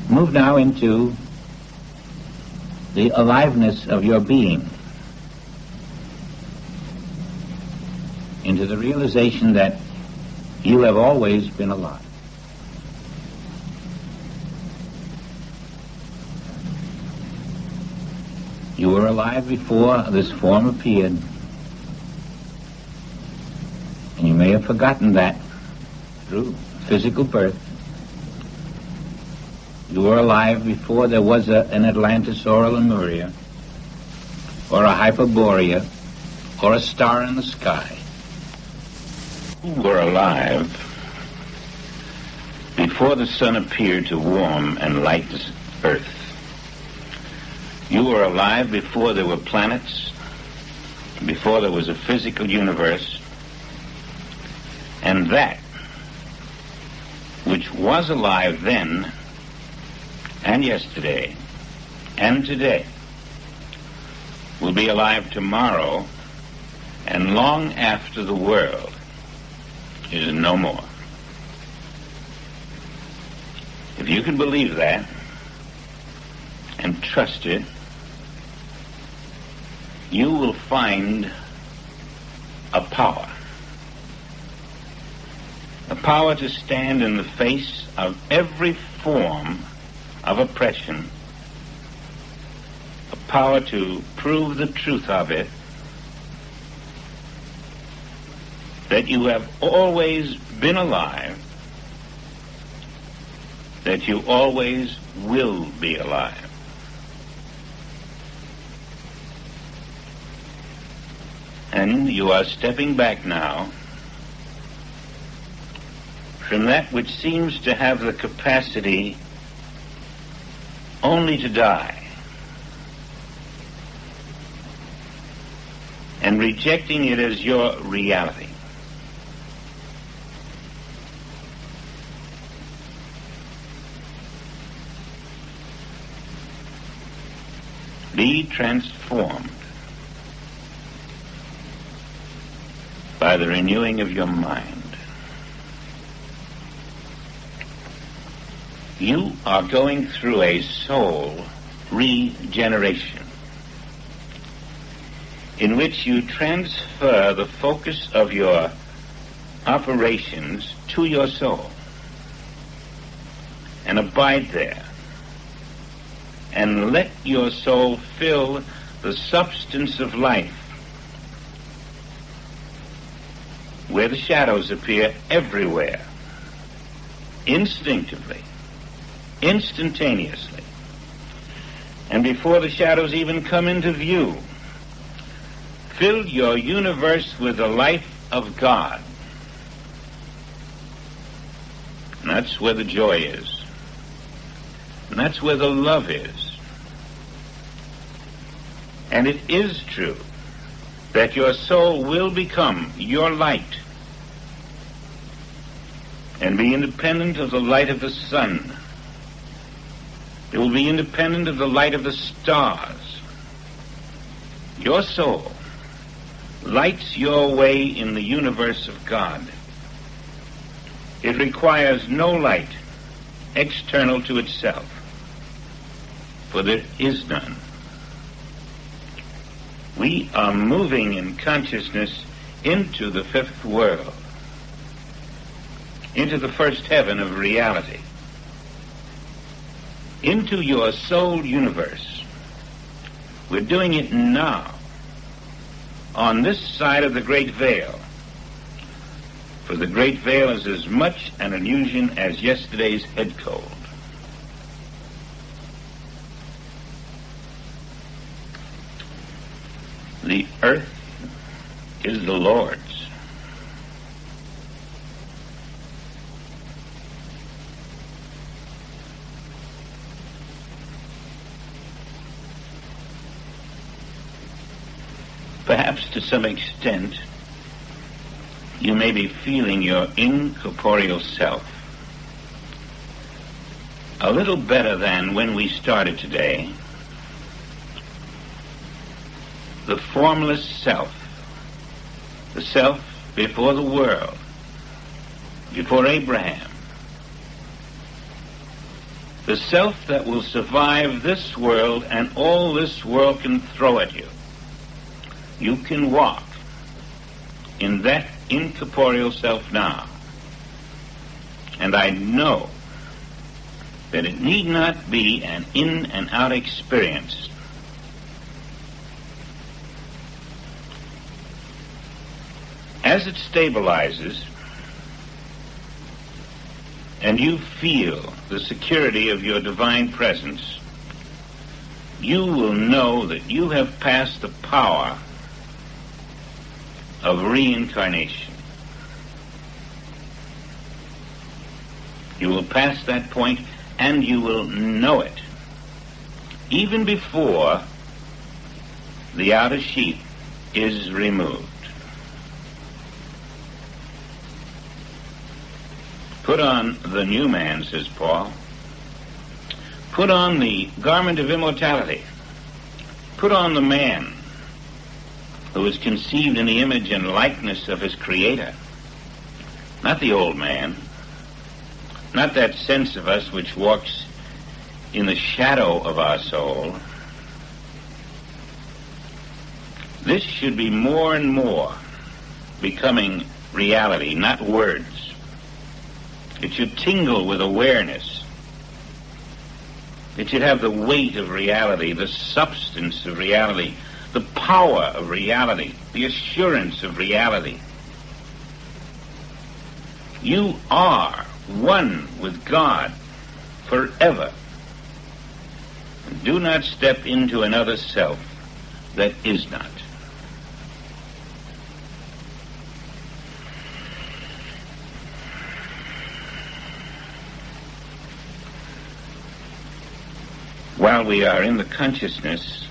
Move now into the aliveness of your being, into the realization that you have always been alive. You were alive before this form appeared, and you may have forgotten that through physical birth. You were alive before there was an Atlantis or a Lemuria, or a Hyperborea, or a star in the sky. You were alive before the sun appeared to warm and light this earth. You were alive before there were planets, before there was a physical universe, and that which was alive then and yesterday and today will be alive tomorrow and long after the world is no more. If you can believe that and trust it, you will find a power to stand in the face of every form of oppression, a power to prove the truth of it, that you have always been alive, that you always will be alive. And you are stepping back now from that which seems to have the capacity only to die, and rejecting it as your reality. Be transformed by the renewing of your mind. You are going through a soul regeneration in which you transfer the focus of your operations to your soul and abide there and let your soul fill the substance of life where the shadows appear everywhere, instinctively, instantaneously, and before the shadows even come into view. Fill your universe with the life of God. And that's where the joy is. And that's where the love is. And it is true that your soul will become your light and be independent of the light of the sun. It will be independent of the light of the stars. Your soul lights your way in the universe of God. It requires no light external to itself, for there is none. We are moving in consciousness into the fifth world, into the first heaven of reality, into your soul universe. We're doing it now, on this side of the great veil. For the great veil is as much an illusion as yesterday's head cold. The earth is the Lord's. Perhaps to some extent, you may be feeling your incorporeal self a little better than when we started today. The formless self, the self before the world, before Abraham, The self that will survive this world and all this world can throw at you. You can walk in that incorporeal self now. And I know that it need not be an in and out experience. As it stabilizes and you feel the security of your divine presence, you will know that you have passed the power of reincarnation. You will pass that point and you will know it even before the outer sheet is removed. Put on the new man, says Paul. Put on the garment of immortality. Put on the man who is conceived in the image and likeness of his Creator. Not the old man. Not that sense of us which walks in the shadow of our soul. This should be more and more becoming reality, not words. It should tingle with awareness. It should have the weight of reality, the substance of reality, the power of reality, the assurance of reality. You are one with God forever. Do not step into another self that is not. While we are in the consciousness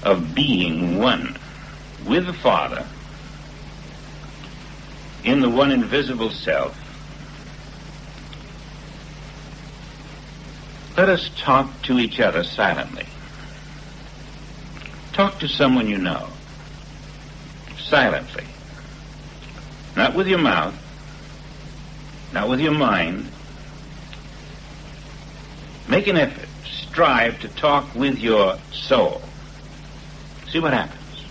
of being one with the Father in the one invisible self, let us talk to each other silently. Talk to someone you know, silently. Not with your mouth, not with your mind. Make an effort. Strive to talk with your soul. See what happens.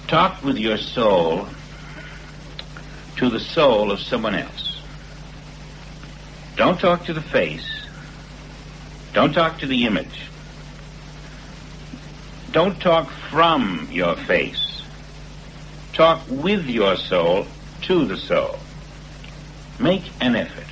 Talk with your soul to the soul of someone else. Don't talk to the face. Don't talk to the image. Don't talk from your face. Talk with your soul to the soul. Make an effort.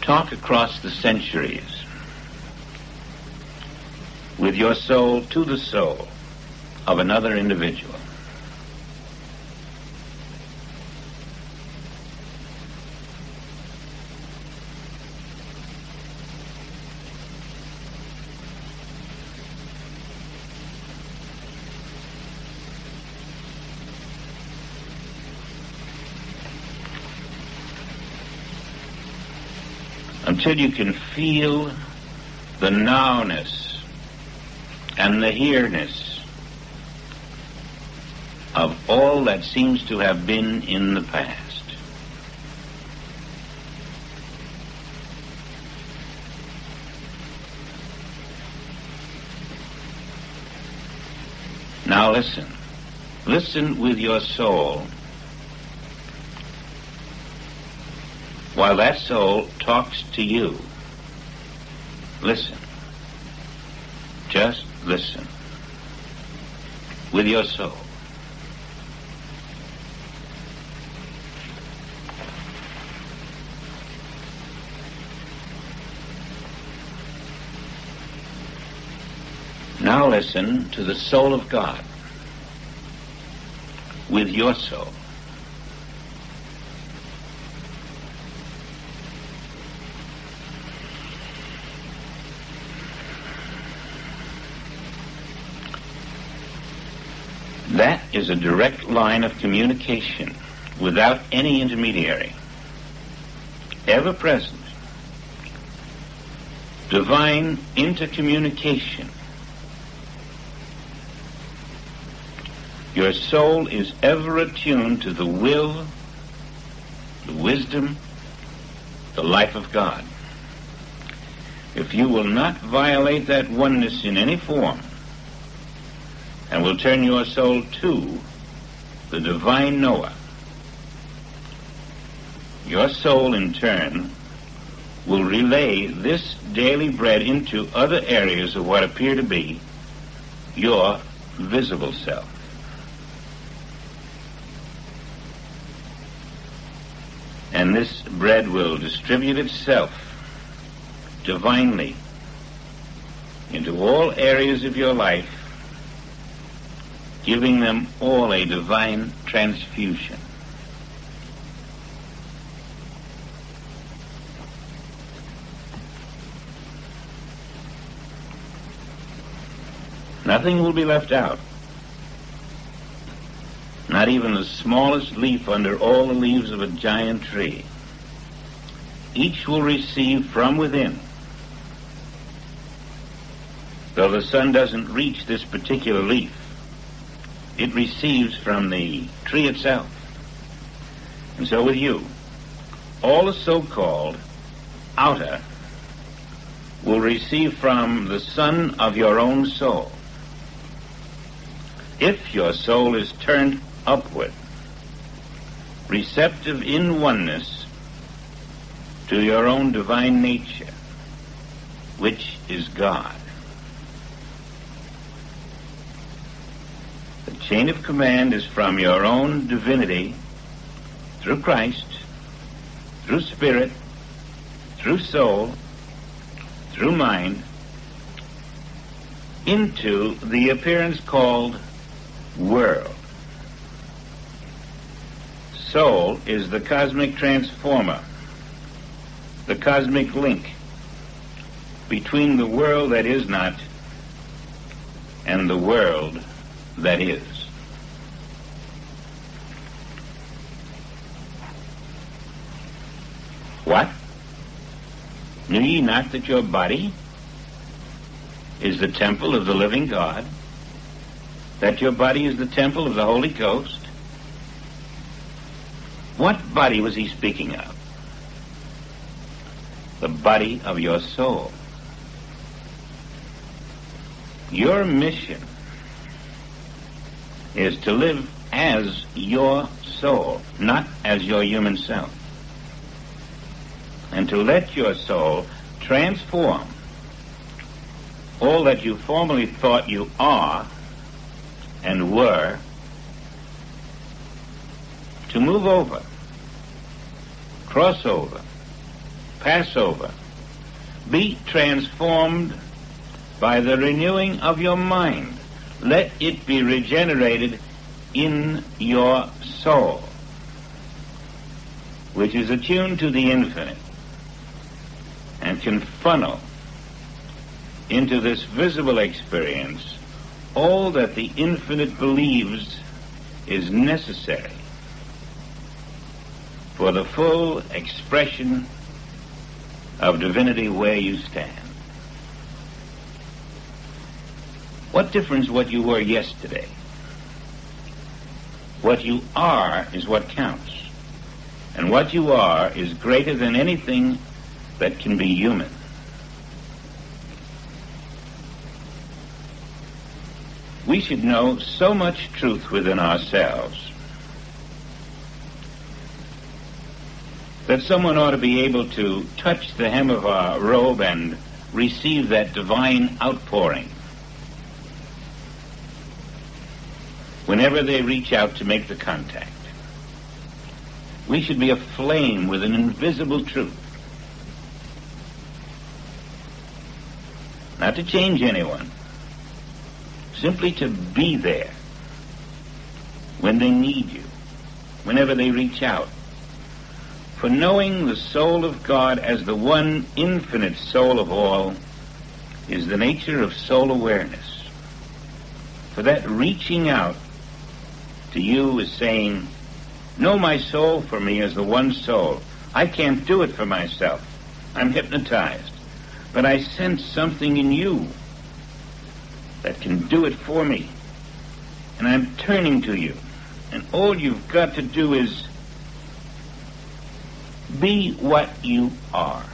Talk across the centuries with your soul to the soul of another individual. Until you can feel the nowness and the here-ness of all that seems to have been in the past. Now listen. Listen with your soul while that soul talks to you. Listen. Just listen. With your soul. Now listen to the soul of God. With your soul. That is a direct line of communication without any intermediary. ever-present, divine intercommunication. Your soul is ever attuned to the will, the wisdom, the life of God. If you will not violate that oneness in any form, and will turn your soul to the divine knower, your soul in turn will relay this daily bread into other areas of what appear to be your visible self. And this bread will distribute itself divinely into all areas of your life, giving them all a divine transfusion. Nothing will be left out. Not even the smallest leaf under all the leaves of a giant tree. Each will receive from within. Though the sun doesn't reach this particular leaf, it receives from the tree itself. And so with you, all the so-called outer will receive from the sun of your own soul. If your soul is turned upward, receptive in oneness to your own divine nature, which is God. The chain of command is from your own divinity, through Christ, through spirit, through soul, through mind, into the appearance called world. Soul is the cosmic transformer, the cosmic link between the world that is not and the world that is. What? Knew ye not that your body is the temple of the living God? That your body is the temple of the Holy Ghost? What body was he speaking of? The body of your soul. Your mission is to live as your soul, not as your human self. And to let your soul transform all that you formerly thought you are and were, to move over, cross over, pass over, be transformed by the renewing of your mind. Let it be regenerated in your soul, which is attuned to the infinite and can funnel into this visible experience all that the infinite believes is necessary for the full expression of divinity where you stand. What difference what you were yesterday? What you are is what counts. And what you are is greater than anything that can be human. We should know so much truth within ourselves that someone ought to be able to touch the hem of our robe and receive that divine outpouring whenever they reach out to make the contact. We should be aflame with an invisible truth. Not to change anyone, simply to be there when they need you, whenever they reach out. For knowing the soul of God as the one infinite soul of all is the nature of soul awareness. For that reaching out to you is saying, know my soul for me as the one soul, I can't do it for myself. I'm hypnotized. But I sense something in you that can do it for me. And I'm turning to you. And all you've got to do is be what you are.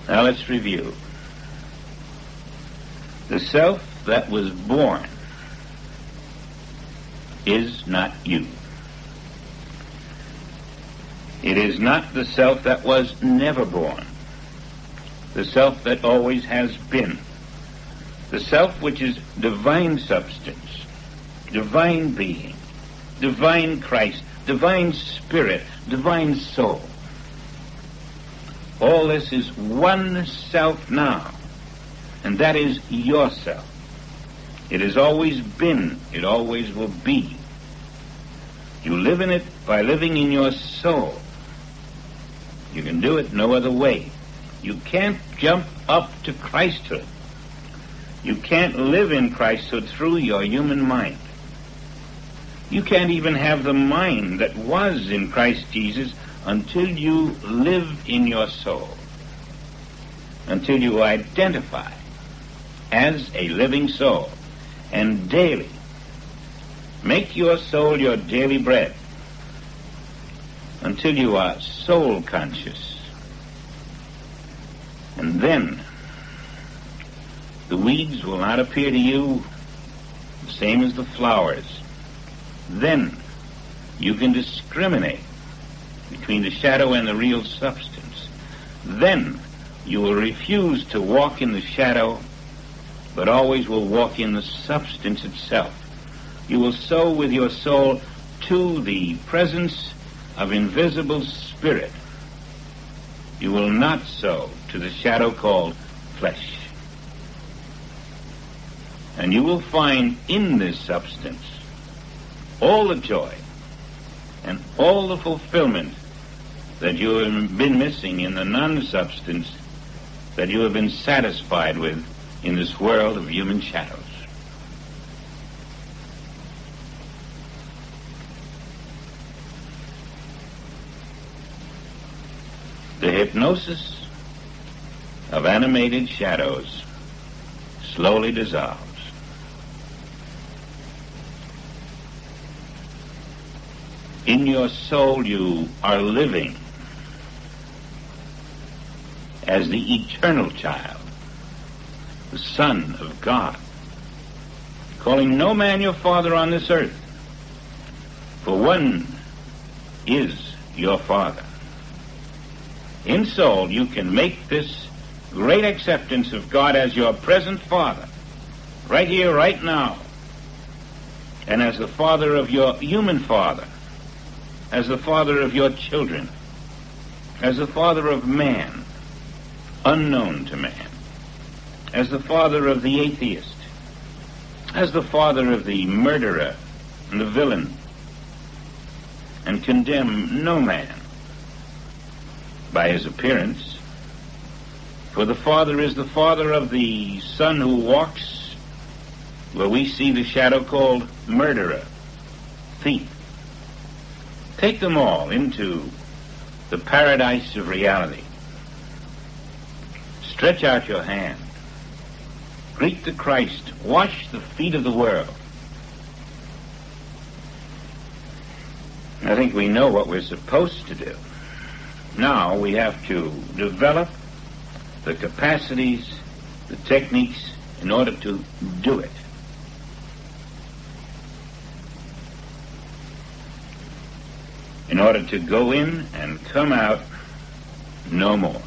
Now let's review. The self that was born is not you. It is not the self that was never born. The self that always has been. The self which is divine substance, divine being, divine Christ, divine spirit, divine soul. All this is one self now, and that is yourself. It has always been, it always will be. You live in it by living in your soul. You can do it no other way. You can't jump up to Christhood. You can't live in Christhood through your human mind. You can't even have the mind that was in Christ Jesus until you live in your soul, until you identify as a living soul, and daily make your soul your daily bread until you are soul conscious. And then the weeds will not appear to you the same as the flowers. Then you can discriminate between the shadow and the real substance. Then you will refuse to walk in the shadow, but always will walk in the substance itself. You will sow with your soul to the presence of invisible spirit. You will not sow to the shadow called flesh. And you will find in this substance all the joy and all the fulfillment that you have been missing in the non-substance that you have been satisfied with in this world of human shadows. The hypnosis of animated shadows slowly dissolves. In your soul you are living as the eternal child, the Son of God, calling no man your father on this earth, for one is your Father. In soul you can make this great acceptance of God as your present Father, right here, right now, and as the Father of your human father, as the Father of your children, as the Father of man, unknown to man, as the Father of the atheist, as the Father of the murderer and the villain, and condemn no man by his appearance. For the Father is the Father of the Son who walks where we see the shadow called murderer, thief. Take them all into the paradise of reality. Stretch out your hand. Greet the Christ. Wash the feet of the world. I think we know what we're supposed to do. Now we have to develop the capacities, the techniques in order to do it. In order to go in and come out no more.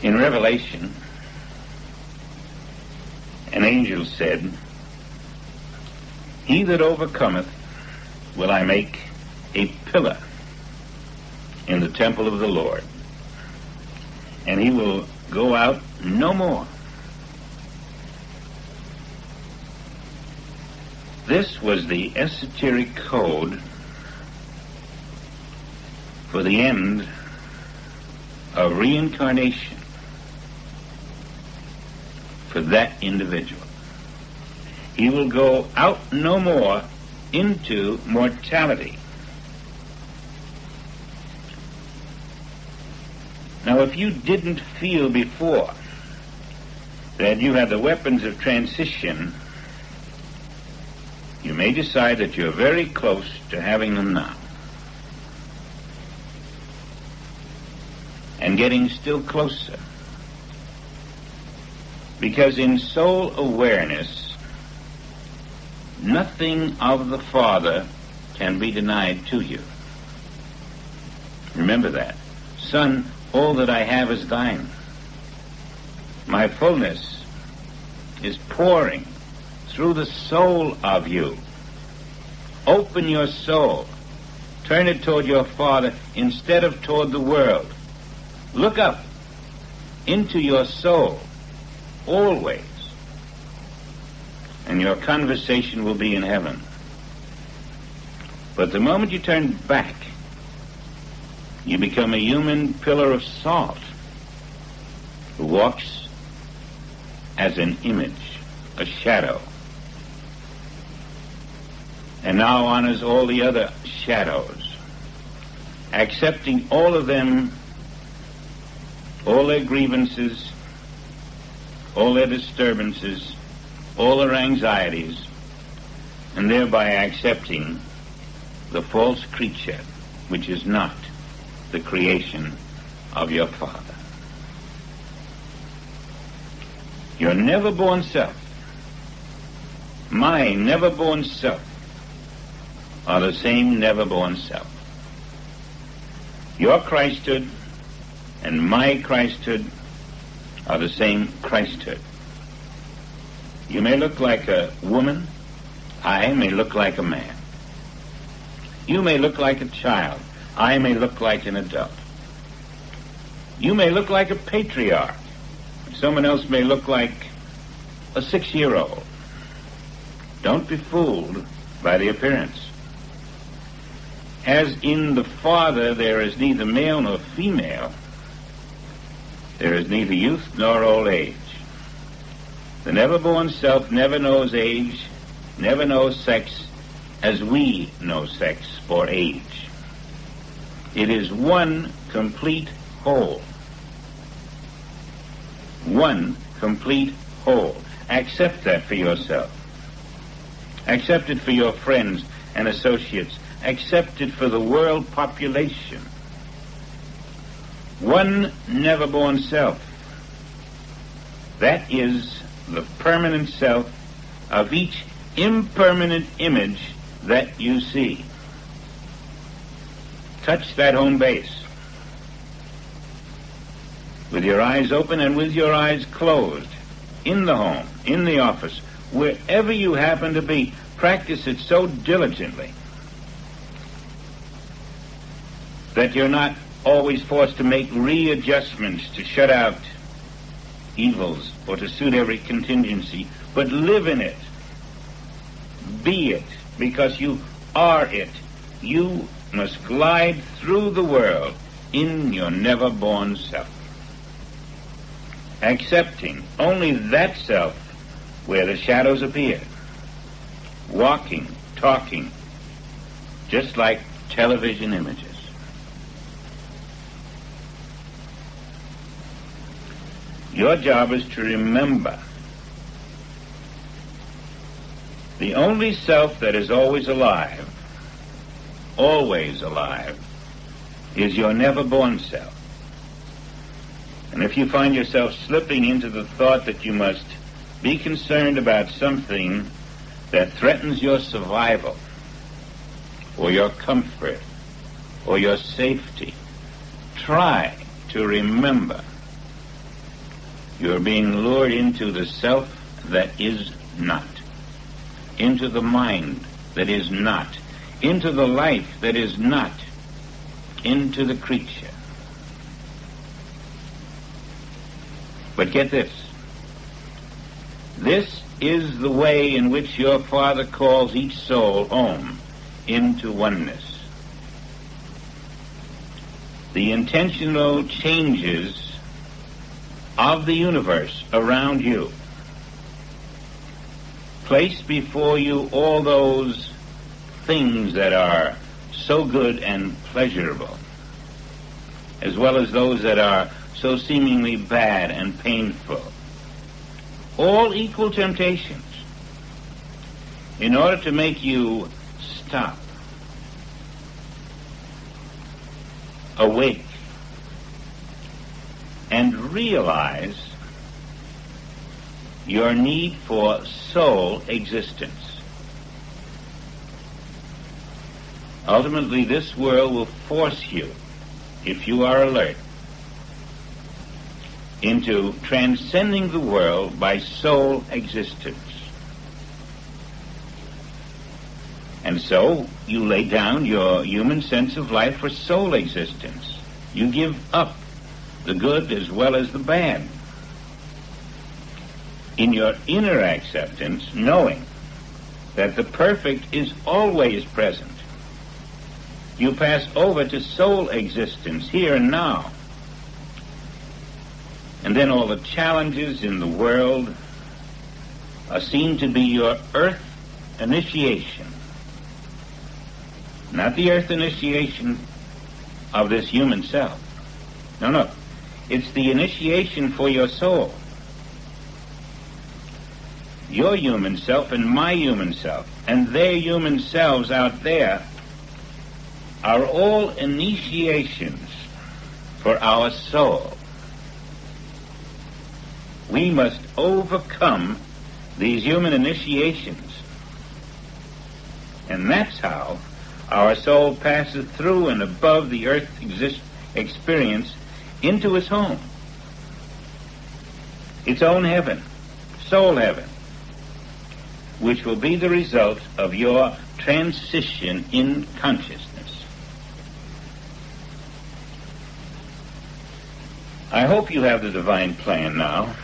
In Revelation, an angel said, "He that overcometh will I make a pillar in the temple of the Lord, and he will go out no more." This was the esoteric code for the end of reincarnation for that individual. He will go out no more into mortality. Now, if you didn't feel before that you had the weapons of transition, you may decide that you're very close to having them now. And getting still closer. Because in soul awareness, nothing of the Father can be denied to you. Remember that. Son, all that I have is thine. My fullness is pouring through the soul of you. Open your soul. Turn it toward your Father instead of toward the world. Look up into your soul always, and your conversation will be in heaven. But the moment you turn back, you become a human pillar of salt who walks as an image, a shadow, and now honors all the other shadows, accepting all of them, all their grievances, all their disturbances, all their anxieties, and thereby accepting the false creature, which is not the creation of your Father. Your never-born self, my never-born self, are the same never-born self. Your Christhood and my Christhood are the same Christhood. You may look like a woman, I may look like a man. You may look like a child, I may look like an adult. You may look like a patriarch, someone else may look like a 6-year-old. Don't be fooled by the appearance. As in the Father there is neither male nor female, there is neither youth nor old age. The never-born self never knows age, never knows sex, as we know sex or age. It is one complete whole. One complete whole. Accept that for yourself. Accept it for your friends and associates. Accept it for the world population. One never-born self. That is the permanent self of each impermanent image that you see. Touch that home base. With your eyes open and with your eyes closed. In the home, in the office, wherever you happen to be, practice it so diligently that you're not always forced to make readjustments to shut out evils or to suit every contingency, but live in it. Be it, because you are it. You must glide through the world in your never-born self, accepting only that self where the shadows appear, walking, talking, just like television images. Your job is to remember the only self that is always alive, is your never-born self. And if you find yourself slipping into the thought that you must be concerned about something that threatens your survival, or your comfort, or your safety, try to remember you're being lured into the self that is not, into the mind that is not, into the life that is not, into the creature. But get this. This is the way in which your Father calls each soul home into oneness. The intentional changes of the universe around you place before you all those things that are so good and pleasurable, as well as those that are so seemingly bad and painful. All equal temptations in order to make you stop, awake, and realize your need for soul existence. Ultimately, this world will force you, if you are alert, into transcending the world by soul existence. And so you lay down your human sense of life for soul existence. You give up the good as well as the bad. In your inner acceptance, knowing that the perfect is always present, you pass over to soul existence here and now. And then all the challenges in the world are seen to be your earth initiation. Not the earth initiation of this human self. No. It's the initiation for your soul. Your human self and my human self and their human selves out there are all initiations for our soul. We must overcome these human initiations. And that's how our soul passes through and above the earth experience into its home, its own heaven, soul heaven, which will be the result of your transition in consciousness. I hope you have the divine plan now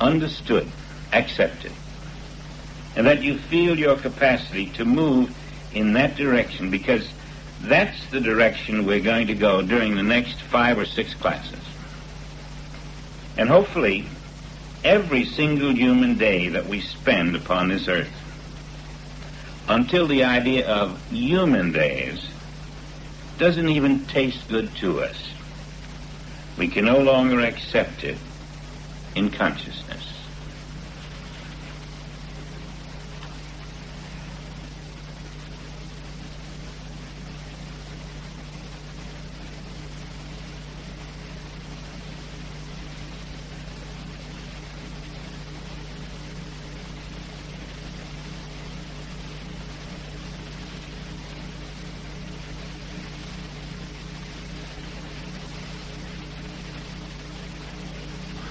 understood, accepted, and that you feel your capacity to move in that direction, because that's the direction we're going to go during the next 5 or 6 classes. And hopefully, every single human day that we spend upon this earth, until the idea of human days doesn't even taste good to us. We can no longer accept it in consciousness.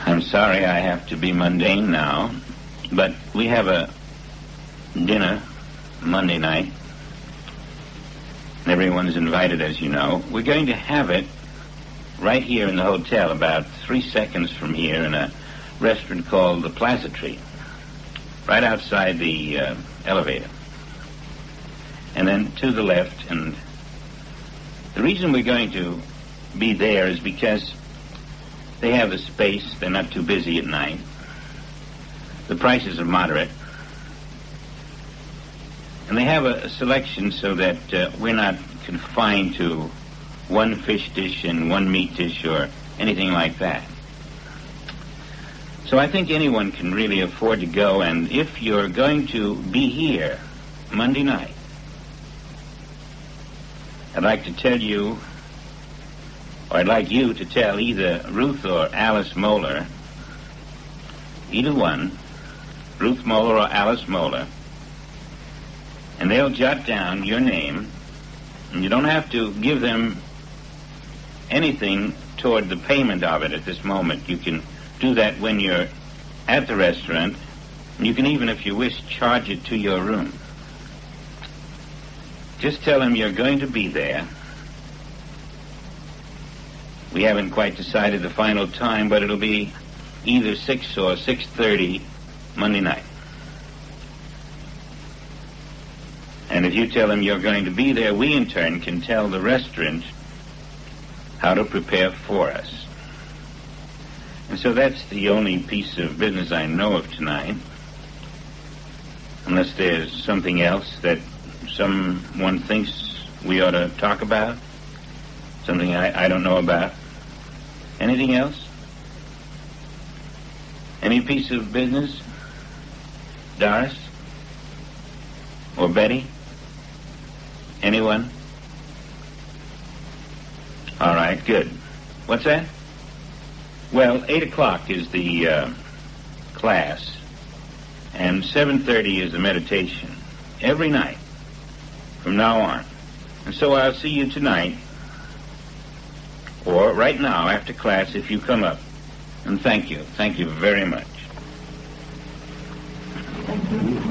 I'm sorry I have to be mundane now, but we have a dinner Monday night. Everyone's invited, as you know. We're going to have it right here in the hotel, about 3 seconds from here, in a restaurant called the Plaza Tree, right outside the elevator. And then to the left, and the reason we're going to be there is because they have the space. They're not too busy at night. The prices are moderate. And they have a selection so that we're not confined to one fish dish and one meat dish or anything like that. So I think anyone can really afford to go, and if you're going to be here Monday night, I'd like to tell you, or I'd like you to tell either Ruth or Alice Moeller, either one, Ruth Moeller or Alice Moeller, and they'll jot down your name, and you don't have to give them anything toward the payment of it at this moment. You can do that when you're at the restaurant, and you can even, if you wish, charge it to your room. Just tell them you're going to be there. We haven't quite decided the final time, but it'll be either 6 or 6:30 Monday night. And if you tell them you're going to be there, we in turn can tell the restaurant how to prepare for us. And so that's the only piece of business I know of tonight. Unless there's something else that someone thinks we ought to talk about. Something I don't know about. Anything else? Any piece of business? Doris? Or Betty? Anyone? All right, good. What's that? Well, 8 o'clock is the class, and 7:30 is the meditation. Every night, from now on. And so I'll see you tonight, or right now after class if you come up. And thank you. Thank you very much. Thank you.